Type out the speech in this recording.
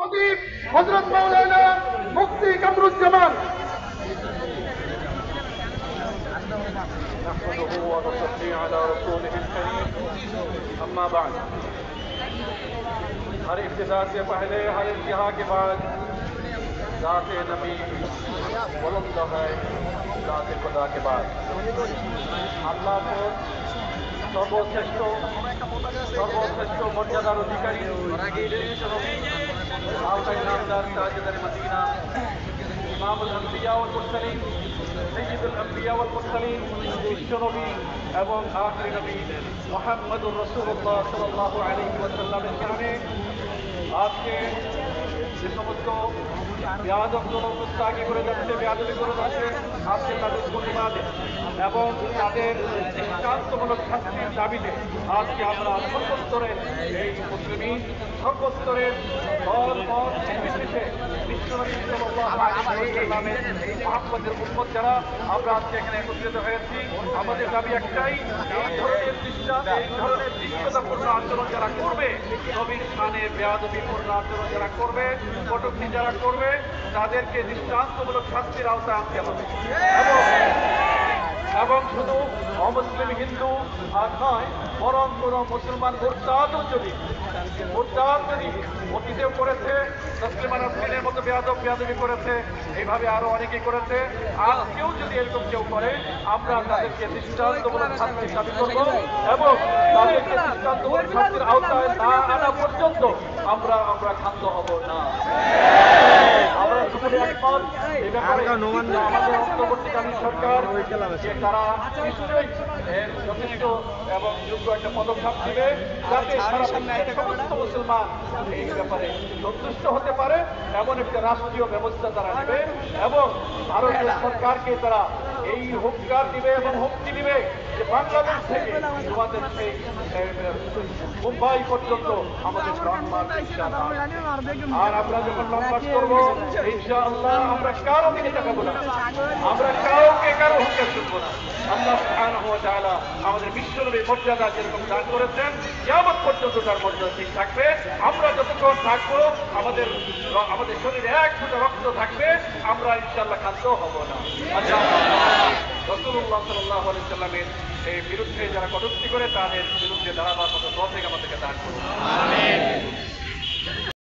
खतीब हजरत मौलाना मुफ्ती कमरुज्जामान नहमदुहु व नुसल्ली अला रसूलिहिल करीम अम्मा बाद हर इब्तिदा से पहले हर इंतहा के बाद ज़ाते नबी बुलंद है ज़ाते खुदा के बाद अल्लाह को सर्वश्रेष्ठ मर्यादार अधिकारी नामदार ताजदार मदीना इमामुल अंबिया वल मुरसलीन सय्यिदुल अंबिया वल मुरसलीन विश्व नबी এবং आखिरी नबी मुहम्मदुर रसूलुल्लाह सल्लल्लाहु अलैहि वसल्लमेর শানে আজকে যে সমস্ত বেয়াদবগুলো গুস্তাখি করে যাচ্ছে, বেয়াদবি করে যাচ্ছে, আজকে তাদের প্রতিবাদ এবং তাদের দৃষ্টান্তমূলক শাস্তির দাবিতে আজকে আমরা সর্বস্তরের এই মুসলিমিন সর্বস্তরের দল মত নির্বিশেষে বিশ্বনবী সাল্লাল্লাহু আলাইহি ওয়াসাল্লামের মুহাম্মদের উম্মত যারা আমরা আজকে এখানে একত্রিত হয়েছি, আমাদের দাবি একটাই, এই ধরনের দৃশ্যতাপূর্ণ আচরণ যারা করবে, নবীর শানে বেয়াদবিপূর্ণ আচরণ যারা করবে, কটূক্তি যারা করবে, তাদেরকে দৃষ্টান্তমূলক শাস্তির আওতায় আনতে হবে। এবং শুধু অমুসলিম হিন্দু আর নয়, বরং কোন মুসলমান মোরতাদও যদি অতীতেও করেছে, তসলিমা নাসরিনের মতো বেয়াদবি করেছে, এইভাবে আরো অনেকেই করেছে, আজকেও যদি এরকম কেউ করে, আমরা তাদেরকে দৃষ্টান্তমূলক শাস্তির দাবি করব এবং তাদেরকে দৃষ্টান্তমূলক শাস্তির আওতায় না আনা পর্যন্ত আমরা ক্ষান্ত হব না। আমরা সকলে একমত এই ব্যাপারে আমাদের অন্তর্বর্তীকালীন সরকার যে তারা নিশ্চয়ই যথেষ্ট এবং যোগ্য একটা পদক্ষেপ দিবে, যাতে সারা বিশ্বের সমস্ত মুসলমান এই ব্যাপারে সন্তুষ্ট হতে পারে এমন একটা রাষ্ট্রীয় ব্যবস্থা তারা নেবে এবং ভারতীয় সরকারকে তারা এই হুঙ্কার দিবে এবং হুমকি দিবে যে বাংলাদেশ থেকে আমাদের সেই মুম্বাই পর্যন্ত আমাদের লং মার্চ আর আমরা যখন লং মার্চ করবো ইনশাআল্লাহ আমরা কারো দিকে তাকাবো না, আমরা কারো হুঙ্কার শুনবো না। আল্লাহ সুবহানাহু ওয়া তাআলা আমাদের বিশ্বনবীর মর্যাদা যেরকম দান করেছেন, কিয়ামত পর্যন্ত তার মর্যাদা ঠিক থাকবে। আমরা যতক্ষণ থাকবো আমাদের শরীরে এক ফোঁটা রক্ত থাকবে, আমরা ইনশাআল্লাহ ক্ষান্ত হব না। রাসূলুল্লাহ সাল্লাল্লাহু আলাইহি ওয়াসাল্লামের এই বিরুদ্ধে যারা কটূক্তি করে তাদের বিরুদ্ধে দাঁড়াবার মতো তৌফিক আমাদেরকে দান করুন। আমিন।